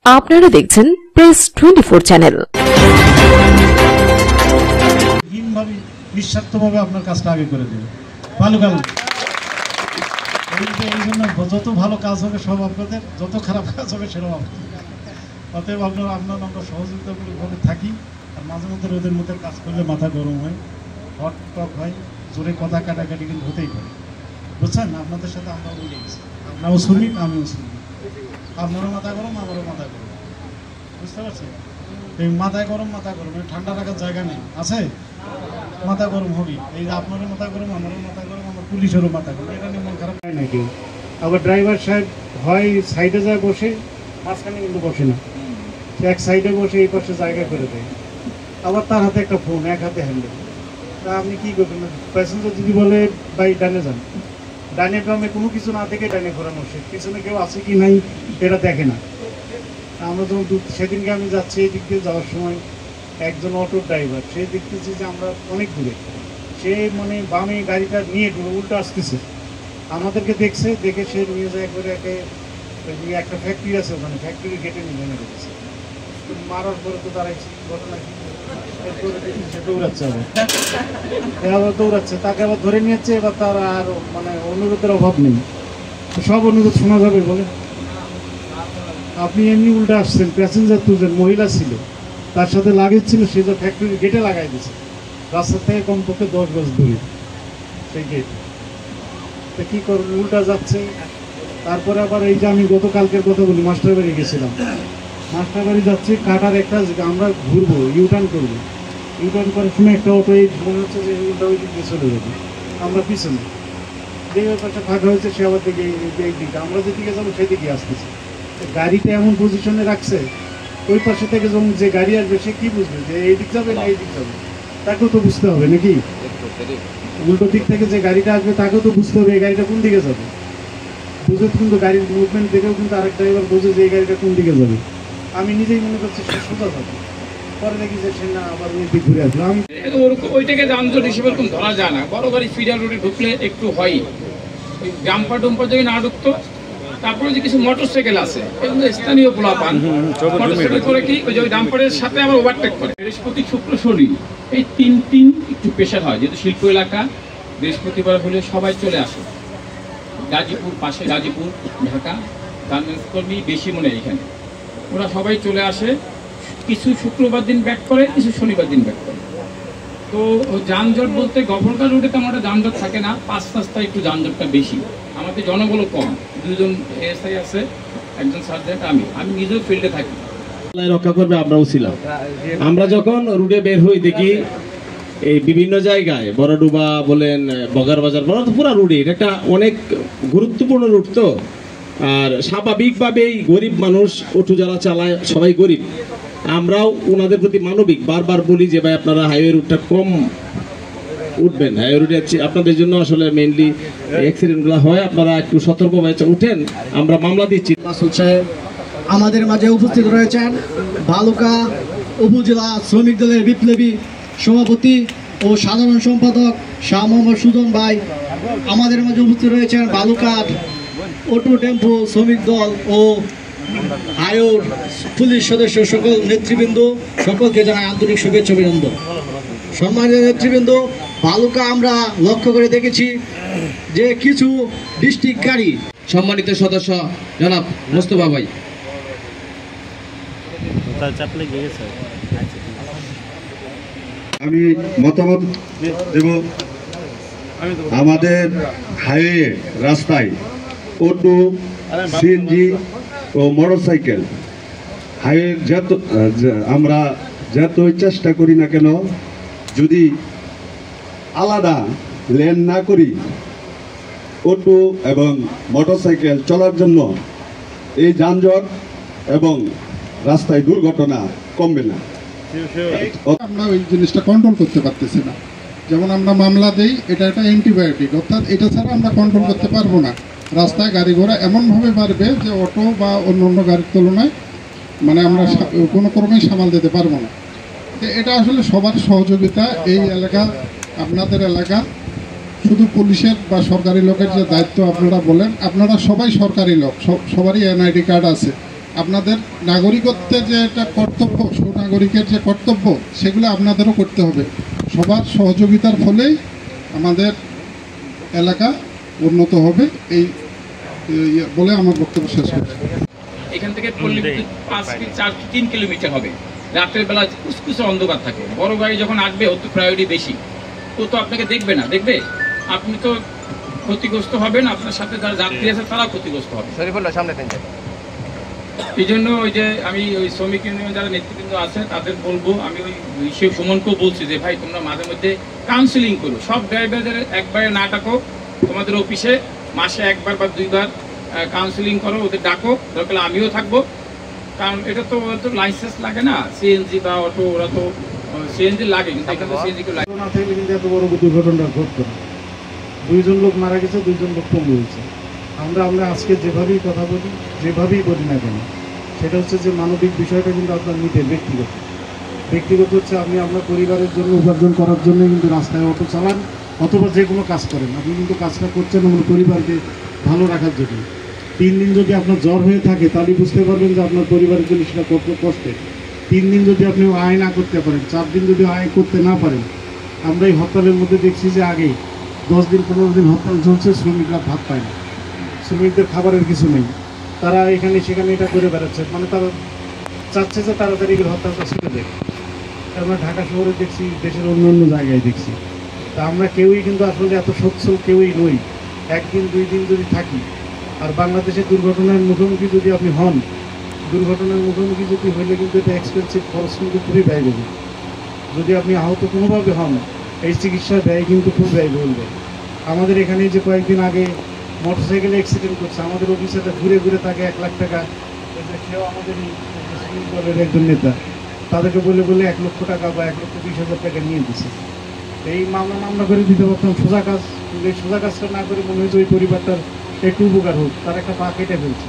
আপনারা দেখছেন press 24 channel. নিঃস্বার্থভাবে আপনার কাজটা আগে করে দেবে। ভালো কাজ এই জন্য যত ভালো কাজ হবে সব আপনাদের, যত খারাপ কাজ হবে সেটাও আপনাদের। অতএব আপনারা আমরা সহযোগিতামূলকভাবে থাকি। আর মাঝে মধ্যে রোদের মধ্যে কাজ করলে মাথা গরম হয়, হট টক হয়, জোরে কথা কাটাকাটি কিন্তু হতেই পারে, বুঝছেন? আপনাদের সাথে আমরাও মিলে গেছি, আপনারাও শ্রমিক আমিও শ্রমিক, আপনারও মাথা গরম আমারও মাথা গরম, বুঝতে পারছেন? এই মাথায় গরম ঠান্ডা রাখার জায়গা নেই, আছে মাথা গরম হবি। এই যে আপনারও মাথা গরম আমারও মাথা গরম, আমার পুলিশেরও মাথা গরম, এটা নিয়ে মন খারাপ হয় না কেউ। আবার ড্রাইভার সাহেব হয় সাইডে যায় বসে, মাঝখানে কিন্তু বসে না, সে এক সাইডে বসে এই পাশে জায়গা করে দেয়। আবার তার হাতে একটা ফোন, এক হাতে হ্যান্ডেল। তা আপনি কী করবেন? প্যাসেঞ্জার যদি বলে ভাই ডানে যান, ডানে বামে কোনো কিছু না দেখে ডানে ঘোরানো, সে পিছনে কেউ আছে কি নাই এটা দেখে না। আমরা যখন সেদিনকে আমি যাচ্ছি এই দিক দিয়ে যাওয়ার সময় একজন অটো ড্রাইভার, সে দেখতেছি যে আমরা অনেক দূরে, সে মানে বামে গাড়িটা নিয়ে উল্টো আসতেছে, আমাদেরকে দেখছে, দেখে সে নিয়ে যায় করে একটা ফ্যাক্টরি আছে ওখানে, ফ্যাক্টরি গেটে নিয়ে ভেঙে রেখেছে। মারার পরে তো দাঁড়াইছি, ঘটনা কি সে দৌড়াচ্ছে, আবার দৌড়াচ্ছে, তাকে আবার ধরে নিয়েছে। এবার তার আর মানে অনুরোধের অভাব নেই, সব অনুরোধ শোনা যাবে বলে? আপনি এমনি উল্টে আসছেন, প্যাসেঞ্জার তুলছেন, মহিলা ছিল, তার সাথে লাগেজ ছিল, সে যে ফ্যাক্টরির গেটে লাগাই দিয়েছে, রাস্তার থেকে কমপক্ষে 10 গজ দূরে সেই গেট। তো কী করবেন, উল্টা যাচ্ছে। তারপরে আবার এই যে আমি গতকালকের কথা বলি, মাস্টার বাড়ি গেছিলাম, মাস্টার বাড়ি যাচ্ছি, কাটার একটা আমরা ঘুরবো, ইউটার্ন করবো, ইউটার্ন করার সময় একটা অটো এই মনে হচ্ছে যে উল্টা ওই দিকে চলে যাবে, আমরা পিছনে যে পাশে ফাঁকা হয়েছে সে আবার দিকে এই দিকে, আমরা যেদিকে যাবো সেদিকে আসতেছি। গাড়িটা এমন পজিশনে রাখছে, ওই পাশে থেকে যখন যে গাড়ি আসবে সে কি বুঝবে যে এই দিক যাবে না এই দিক যাবে? তাকেও তো বুঝতে হবে নাকি? উল্টো দিক থেকে যে গাড়িটা আসবে তাকেও তো বুঝতে হবে এই গাড়িটা কোন দিকে যাবে। বুঝে কিন্তু গাড়ির মুভমেন্ট দেখেও কিন্তু আরেক ড্রাইভার বোঝে যে এই গাড়িটা কোন দিকে যাবে। আমি নিজেই মনে করছি সে সোজা যাবে, পরে দেখি যে সে না আবার ওই দিক ঘুরে আসবে। আমি ওইটাকে যানজট হিসেবে এরকম ধরা যায় না। বড় গাড়ি ফিডার রোডে ঢুকলে একটু হয়, ওই ডাম্পার ডুম্পার যদি না ঢুকতো। তারপরে যে কিছু মোটরসাইকেল আছে, এগুলো স্থানীয় পোলাপান মোটরসাইকেল করে কি ওই যে ওই ডাম্পারের সাথে আবার ওভারটেক করে। বৃহস্পতি, শুক্র, শনি এই তিন একটু প্রেশার হয়, যেহেতু শিল্প এলাকা। বৃহস্পতিবার হলে সবাই চলে আসে, গাজীপুর পাশে, গাজীপুর ঢাকা গার্মেন্টস কর্মী বেশি মনে হয় এখানে, ওরা সবাই চলে আসে। কিছু শুক্রবার দিন ব্যাক করে, কিছু শনিবার দিন ব্যাক করে। তো যানজট বলতে গভর্নর রোডে তেমন একটা যানজট থাকে না, 5 রাস্তায় একটু যানজটটা বেশি। আমাদের জনবলও কম, 2জন এএসআই আছে, একজন সার্জেন্ট, আমি নিজেও ফিল্ডে থাকি। রক্ষা করবে আমরাও ছিলাম। আমরা যখন রুটে বের হই দেখি এই বিভিন্ন জায়গায়, বড়ডুবা বলেন, বগার বাজার, পুরা রুটে, এটা একটা অনেক গুরুত্বপূর্ণ রুট। তো আর স্বাভাবিকভাবেই গরিব মানুষ, অটো যারা চালায় সবাই গরিব, আমরাও ওনাদের প্রতি মানবিক। বারবার বলি যে ভাই আপনারা হাইওয়ে রুটটা কম উঠবেন, হাইওয়ে রুটে আপনাদের জন্য আসলে মেইনলি অ্যাক্সিডেন্টগুলো হয়, আপনারা একটু সতর্কভাবে উঠেন, আমরা মামলা দিচ্ছি। আমাদের মাঝে উপস্থিত রয়েছেন ভালুকা উপজেলা শ্রমিক দলের বিপ্লবী সভাপতি ও সাধারণ সম্পাদক শাহ মোহাম্মদ সুজন ভাই। আমাদের মাঝে উপস্থিত রয়েছেন ভালুকা অটো টেম্পো শ্রমিক দল ও হাইওয়ে পুলিশ সদস্য, সকল নেতৃবৃন্দ, সকলকে জানাই আন্তরিক শুভেচ্ছা অভিনন্দন। সম্মানিত নেতৃবৃন্দ, ভালুকা আমরা লক্ষ্য করে দেখেছি যে কিছু ডিস্ট্রিক্ট গাড়ি। সম্মানিত সদস্য জনাব মোস্তফা ভাই, আমি মতামত দেব। আমাদের হাইওয়ে রাস্তায় অটো, সিএনজি ও মোটরসাইকেল হাইওয়ে আমরা যতই চেষ্টা করি না কেন, যদি আলাদা লেন না করি, অটো এবং মোটরসাইকেল চলার জন্য এই যানজট এবং রাস্তায় দুর্ঘটনা কমবে না। আমরা ওই জিনিসটা কন্ট্রোল করতে পারতেছি না। যেমন আমরা মামলা দেই, এটা একটা অ্যান্টিবায়োটিক, অর্থাৎ এটা ছাড়া আমরা কন্ট্রোল করতে পারবো না। রাস্তায় গাড়ি ঘোড়া এমনভাবে বাড়বে যে অটো বা অন্য গাড়ির তুলনায় মানে আমরা কোনো ক্রমেই সামাল দিতে পারবো না। এটা আসলে সবার সহযোগিতা। এই এলাকা, আপনাদের এলাকা, শুধু পুলিশের বা সরকারি লোকের যে দায়িত্ব আপনারা বলেন, আপনারা সবাই সরকারি লোক, সবারই এনআইডি কার্ড আছে, আপনাদের নাগরিকত্বের যে একটা কর্তব্য, সুনাগরিকের যে কর্তব্য, সেগুলো আপনাদেরও করতে হবে। সবার সহযোগিতার ফলেই আমাদের এলাকা উন্নত হবে, এই বলে আমার বক্তব্য শেষ করছি। এখান থেকে পল্লী বিদ্যুৎ 3 কিলোমিটার হবে। রাতের বেলা কুচকুচে অন্ধকার থাকে, বড় গাড়ি যখন আসবে ওর তো প্রায়োরিটি বেশি, তো আপনাকে দেখবে না, দেখবে আপনি তো ক্ষতিগ্রস্ত হবেন, আপনার সাথে যারা যাত্রী আছে তারা ক্ষতিগ্রস্ত হবে। এই জন্য ওই যে আমি ওই শ্রমিক ইউনিয়ন যারা নেতৃবৃন্দ আছে তাদের বলবো, আমি ওই শিব সুমনকেও বলছি যে ভাই তোমরা মাঝে মধ্যে কাউন্সিলিং করো, সব ড্রাইভারদের একবারে না ডাকো, তোমাদের অফিসে মাসে 1 বার বা 2 বার কাউন্সিলিং করো, ওদের ডাকো, দরকার আমিও থাকবো। কারণ এটা তো লাইসেন্স লাগে না, সিএনজি বা অটো, ওরা তো সিএনজি লাগে, কিন্তু এখানে সিএনজি কেউ লাগে না থাকলে কিন্তু এত বড় দুর্ঘটনা ঘটতো না। 2 জন লোক মারা গেছে, 2 জন লোক পঙ্গু হয়েছে। আমরা আজকে যেভাবেই কথা বলি, যেভাবেই বলি না কেন, সেটা হচ্ছে যে মানবিক বিষয়টা কিন্তু আপনার নিজের ব্যক্তিগত হচ্ছে আপনি আপনার পরিবারের জন্য উপার্জন করার জন্য কিন্তু রাস্তায় অটো চালান অথবা যে কোনো কাজ করেন, আপনি কিন্তু কাজটা করছেন আপনার পরিবারকে ভালো রাখার জন্য। 3 দিন যদি আপনার জ্বর হয়ে থাকে তাহলে বুঝতে পারবেন যে আপনার পরিবারের জন্য সেটা কত কষ্টের। 3 দিন যদি আপনি আয় না করতে পারেন, 4 দিন যদি আয় করতে না পারেন, আমরা এই হরতালের মধ্যে দেখছি যে আগে 10 দিন 15 দিন হরতাল চলছে, শ্রমিকরা ভাত পায় না, শ্রমিকদের খাবারের কিছু নেই, তারা এখানে সেখানে এটা করে বেড়াচ্ছে, মানে তারা চাচ্ছে যে তাড়াতাড়ি হরতালটা ছুটে দেয়। আমরা ঢাকা শহরে দেখছি, দেশের অন্য অন্য জায়গায় দেখছি। তা আমরা কেউই কিন্তু আসলে এত সচ্ছল কেউই নই। 1 দিন 2 দিন যদি থাকি, আর বাংলাদেশের দুর্ঘটনার মুখোমুখি যদি আপনি হন, দুর্ঘটনার মুখোমুখি যদি হইলে কিন্তু এটা এক্সপেন্সিভ, খরচ কিন্তু খুবই ব্যয়বহুল। যদি আপনি আহত কোনোভাবে হন, এই চিকিৎসার ব্যয় কিন্তু খুব ব্যয়বহুল। আমাদের এখানে যে কয়েকদিন আগে মোটরসাইকেলে অ্যাক্সিডেন্ট করছে, আমাদের অফিসারটা ঘুরে ঘুরে তাকে 1 লাখ টাকা, সেও আমাদের দলের একজন নেতা, তাদেরকে বলে 1 লক্ষ টাকা বা 1,20,000 টাকা নিয়ে দিচ্ছে। এই মামলা করে দিতে পারতাম, সোজা কাজ, কিন্তু এই সোজা কাজটা না করে মনে হয়েছে ওই পরিবারটার একটু উপকার হোক, তার একটা পা কেটে ফেলছে।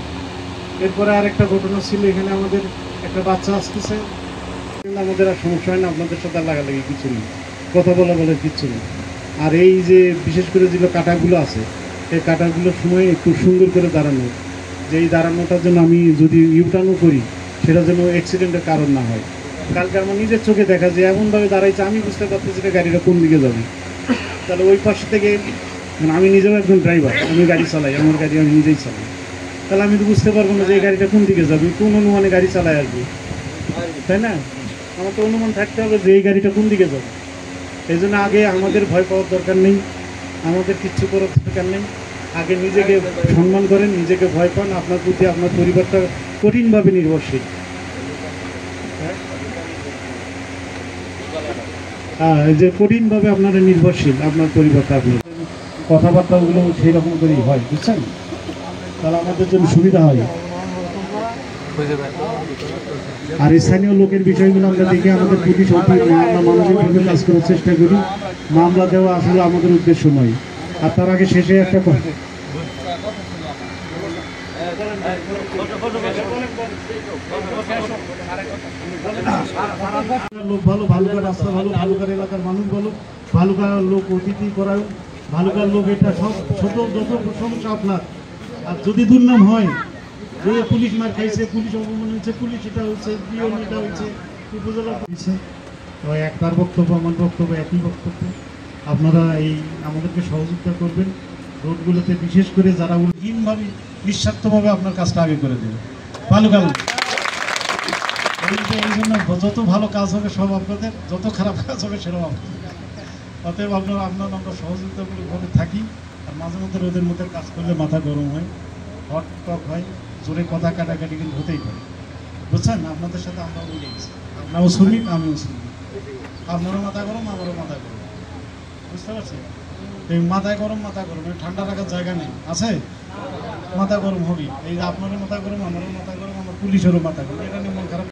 এরপরে আরেকটা ঘটনা ছিল, এখানে আমাদের একটা বাচ্চা আসতেছে, কিন্তু আমাদের আর সমস্যা হয় না, আপনাদের সাথে লাগালাগি কিছু নেই, কথা বলা কিচ্ছু নেই। আর এই যে বিশেষ করে যে কাটাগুলো আছে, এই কাটাগুলোর সময় একটু সুন্দর করে দাঁড়ানো, যে এই দাঁড়ানোটার জন্য আমি যদি ইউটার্নও করি, সেটা যেন অ্যাক্সিডেন্টের কারণ না হয়। কালকে আমার নিজের চোখে দেখা যায় এমনভাবে দাঁড়াইছে, আমি বুঝতে পারতেছি যে গাড়িটা কোন দিকে যাবে। তাহলে ওই পাশ থেকে, আমি নিজেও একজন ড্রাইভার, আমি গাড়ি চালাই, আমার গাড়ি আমি নিজেই চালাই, তাহলে আমি তো বুঝতে পারবো না যে এই গাড়িটা কোন দিকে যাবে, কোন অনুমানে গাড়ি চালায় আসবে, তাই না? আমার তো অনুমান থাকতে হবে যে এই গাড়িটা কোন দিকে যাবে। এই জন্য আগে আমাদের ভয় পাওয়ার দরকার নেই, আমাদের কিচ্ছু করার দরকার নেই। আগে নিজেকে সম্মান করেন, নিজেকে ভয় পান, আপনার প্রতি আপনার পরিবারটা কঠিনভাবে নির্ভরশীল। এই যে কঠিনভাবে আপনারা নির্ভরশীল, আপনার পরিবারটা, আপনার কথাবার্তাগুলো সেই রকম করেই হয়, বুঝছেন? তাহলে আমাদের জন্য সুবিধা হয়। আর স্থানীয় লোকের বিষয়গুলো আমরা দেখে আমাদের প্রতি আমরা মানসিকভাবে কাজ করার চেষ্টা করি। মামলা দেওয়া আসলে আমাদের উদ্দেশ্য নয়। আর তার আগে শেষে একটা লোক ভালো, ভালুকার রাস্তা ভালো, ভালুকার এলাকার মানুষ ভালো, ভালুকার লোক অতিথি করায়, ভালুকার লোক, এটা সব ছোট যত প্রশংসা আপনার। আর যদি দুর্নাম হয়, যে পুলিশ মার খাইছে, পুলিশ অপমান হয়েছে, পুলিশ এটা হয়েছে, পিওন এটা হয়েছে, উপজেলা হয়েছে, তো তার বক্তব্য আমার বক্তব্য একই বক্তব্য। আপনারা এই আমাদেরকে সহযোগিতা করবেন রোডগুলোতে, বিশেষ করে যারা হীনভাবে নিঃস্বার্থভাবে আপনার কাজটা আগে করে দেবে। ভালো কাজ, এই জন্য যত ভালো কাজ হবে সব আপনাদের, যত খারাপ কাজ হবে সেটাও আপনাদের। অতএব আপনারা আমরা সহযোগিতামূলকভাবে থাকি। আর মাঝে মধ্যে রোদের মধ্যে কাজ করলে মাথা গরম হয়, হট টক হয়, জোরে কথা কাটাকাটি কিন্তু হতেই পারে, বুঝছেন? আপনাদের সাথে আমরাও মিলে গেছি, আপনারাও শ্রমিক, আমিও শ্রমিক, আপনারও মাথা গরম, আমারও মাথা গরম, বুঝতে পারছি? এই মাথায় গরম, ঠান্ডা রাখার জায়গা নেই, আছে? মাথা গরম হবেই। এই যে আপনারও মাথা গরম, আমারও মাথা গরম, আমার পুলিশেরও মাথা গরম, এটা নিয়ে মন খারাপ।